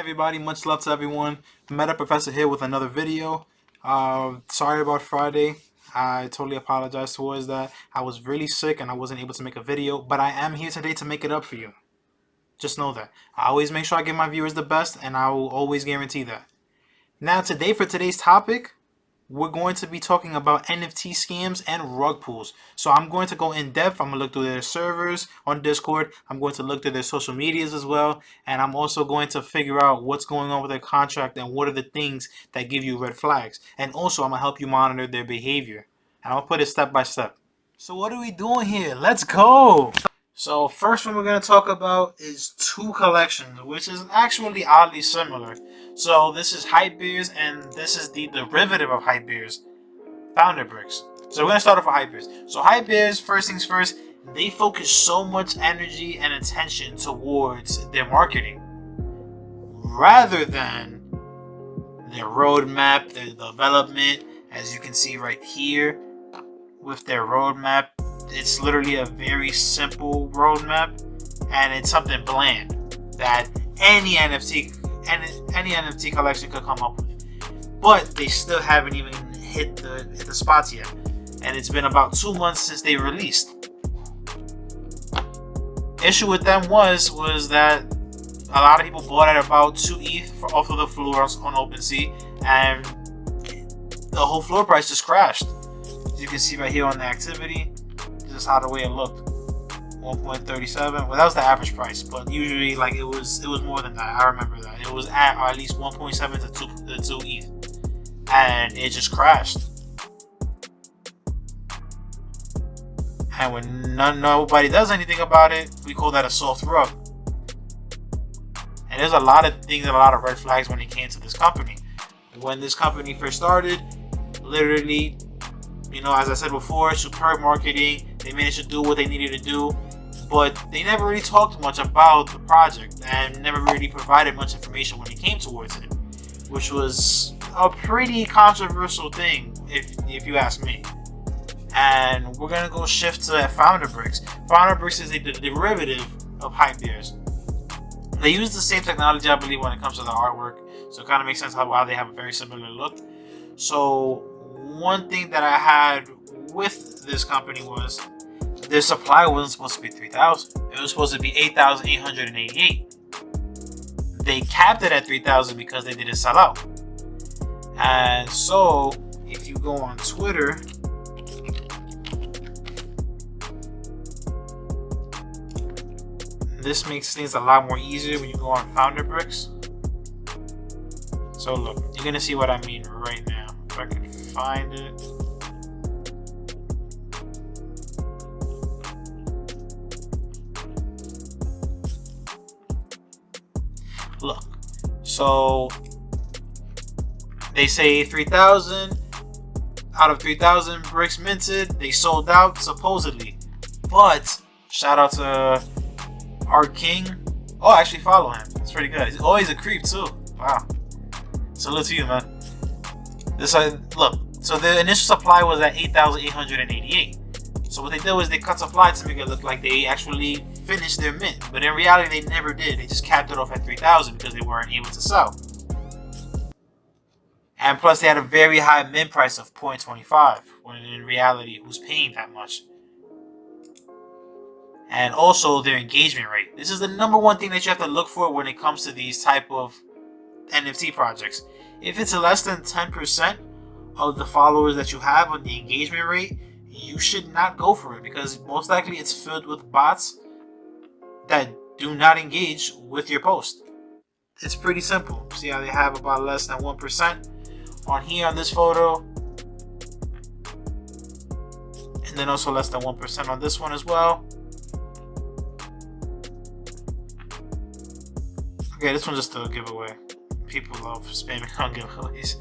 everybody, much love to everyone. Meta Professor here with another video. Sorry about Friday. I totally apologize towards that. I was really sick and I wasn't able to make a video, but I am here today to make it up for you. Just know that. I always make sure I give my viewers the best, and I will always guarantee that. Now today, for today's topic, we're going to be talking about NFT scams and rug pulls. So I'm going to go in depth. I'm going to look through their servers on Discord. I'm going to look through their social medias as well. And I'm also going to figure out what's going on with their contract and what are the things that give you red flags. And also, I'm going to help you monitor their behavior. And I'll put it step by step. So what are we doing here? Let's go! So first one we're going to talk about is two collections, which is actually oddly similar. So this is Hypebears, and this is the derivative of Hypebears, Founder Bricks. So we're going to start off with Hypebears. So Hypebears, first things first, they focus so much energy and attention towards their marketing rather than their roadmap, their development. As you can see right here with their roadmap, it's literally a very simple roadmap, and it's something bland that any NFT collection could come up with. But they still haven't even hit the spots yet, and it's been about 2 months since they released. Issue with them was that a lot of people bought at about 2 ETH off of the floor on OpenSea, and the whole floor price just crashed. As you can see right here on the activity, this is how the way it looked. 1.37. Well, that was the average price, but usually, like, it was more than that. I remember that it was at least 1.7 to 2 ETH, and it just crashed. And when nobody does anything about it, we call that a soft rug. And there's a lot of things and a lot of red flags when it came to this company. When this company first started, literally, as I said before, superb marketing. They managed to do what they needed to do, but they never really talked much about the project and never really provided much information when it came towards it, which was a pretty controversial thing, if you ask me. And we're gonna go shift to Founder Bricks. Founder Bricks is the derivative of Hypebears. They use the same technology, I believe, when it comes to the artwork, so it kind of makes sense how they have a very similar look. So one thing that I had with this company was their supply wasn't supposed to be 3,000. It was supposed to be 8,888. They capped it at 3,000 because they didn't sell out. And so, if you go on Twitter, this makes things a lot more easier when you go on Founder Bricks. So look, you're gonna see what I mean right now. If I can find it. Look, so they say 3,000 out of 3,000 bricks minted. They sold out supposedly, but shout out to our king. Oh, I actually follow him. It's pretty good. He's always a creep too. Wow. Salute to you, man. Look. So the initial supply was at 8,888. So what they did was they cut supply to make it look like they actually finished their mint, but in reality they never did. They just capped it off at 3,000 because they weren't able to sell. And plus they had a very high mint price of 0.25, when in reality who's paying that much? And also their engagement rate. This is the number one thing that you have to look for when it comes to these type of NFT projects. If it's less than 10% of the followers that you have on the engagement rate, you should not go for it, because most likely it's filled with bots that do not engage with your post. It's pretty simple. See how they have about less than 1% on here on this photo, and then also less than 1% on this one as well. Okay, this one's just a giveaway. People love spamming on giveaways.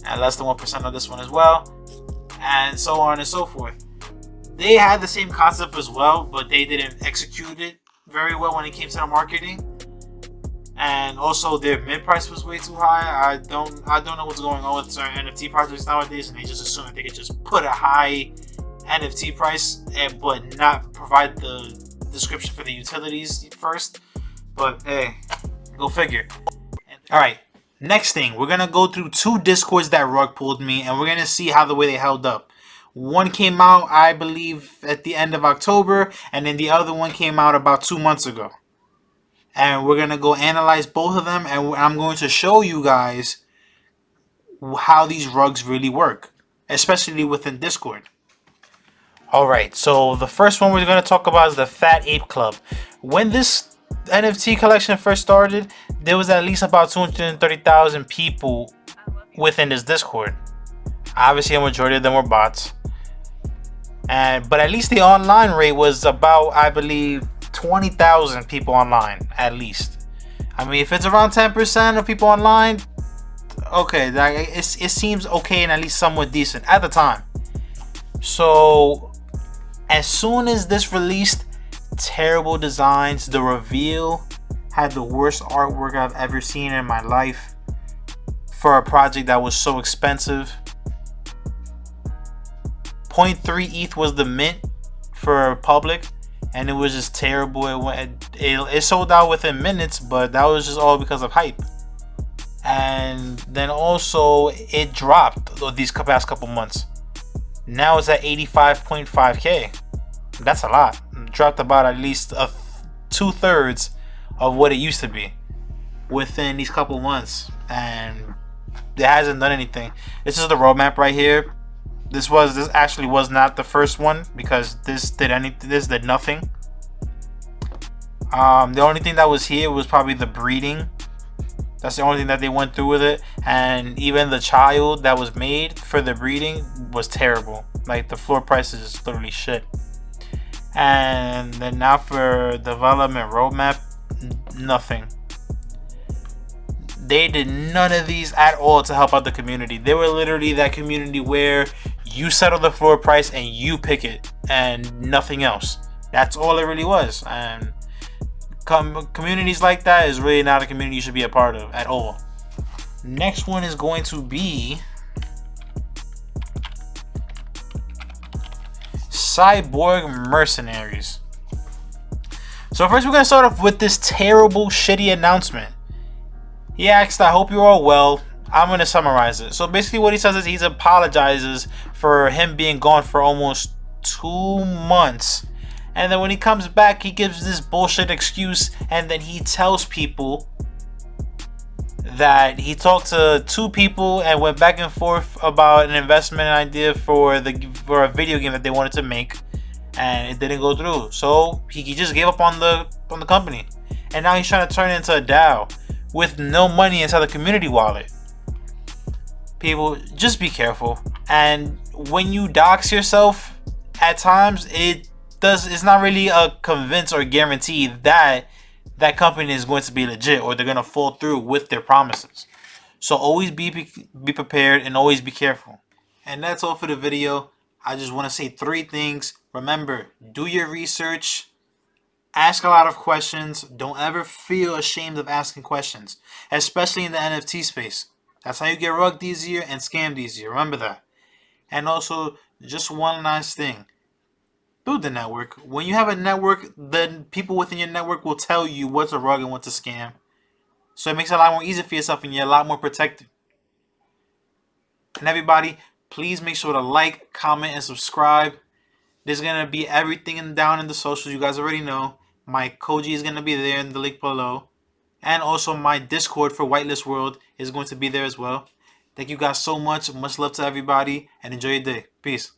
And less than 1% on this one as well, and so on and so forth. They had the same concept as well, but they didn't execute it very well when it came to the marketing. And also their mint price was way too high. I don't know what's going on with certain NFT projects nowadays, and they just assume that they could just put a high NFT price but not provide the description for the utilities first. But hey, Go figure. Alright, next thing. We're going to go through 2 Discords that rug pulled me, and we're going to see how the way they held up. One came out, I believe, at the end of October, and then the other one came out about 2 months ago. And we're going to go analyze both of them, and I'm going to show you guys how these rugs really work, especially within Discord. Alright, so the first one we're going to talk about is the Fat Ape Club. When this NFT collection first started, there was at least about 230,000 people within this Discord. Obviously, a majority of them were bots. But at least the online rate was about, I believe, 20,000 people online, at least. I mean, if it's around 10% of people online, okay, it seems okay and at least somewhat decent at the time. So, as soon as this released, terrible designs. The reveal had the worst artwork I've ever seen in my life for a project that was so expensive. 0.3 ETH was the mint for public, and it was just terrible. It sold out within minutes, but that was just all because of hype. And then also it dropped these past couple months. Now it's at 85.5k. That's a lot. It dropped about at least 2/3 of what it used to be within these couple months, and it hasn't done anything. This is the roadmap right here. This actually was not the first one, because this did nothing. The only thing that was here was probably the breeding. That's the only thing that they went through with it, and even the child that was made for the breeding was terrible. Like, the floor price is literally shit. And then now for development roadmap, nothing. They did none of these at all to help out the community. They were literally that community where you settle the floor price and you pick it, and nothing else. That's all it really was. And communities like that is really not a community you should be a part of at all. Next one is going to be Cyborg Mercenaries. So first we're going to start off with this terrible, shitty announcement. He asked, "I hope you're all well." I'm going to summarize it. So basically what he says is he apologizes for him being gone for almost 2 months. And then when he comes back, he gives this bullshit excuse, and then he tells people that he talked to 2 people and went back and forth about an investment idea for a video game that they wanted to make, and it didn't go through. So he just gave up on the company, and now he's trying to turn it into a DAO with no money inside the community wallet. People, just be careful. And when you dox yourself, at times it's not really a convince or guarantee that that company is going to be legit or they're going to fall through with their promises. So always be prepared and always be careful. And that's all for the video. I just want to say 3 things. Remember, do your research. Ask a lot of questions. Don't ever feel ashamed of asking questions, especially in the NFT space. That's how you get rugged easier and scammed easier. Remember that. And also, just one last thing. Build the network. When you have a network, then people within your network will tell you what's a rug and what's a scam. So it makes it a lot more easy for yourself and you're a lot more protected. And everybody, please make sure to like, comment, and subscribe. There's going to be everything down in the socials. You guys already know. My Koji is going to be there in the link below. And also my Discord for Whitelist World is going to be there as well. Thank you guys so much. Much love to everybody. And enjoy your day. Peace.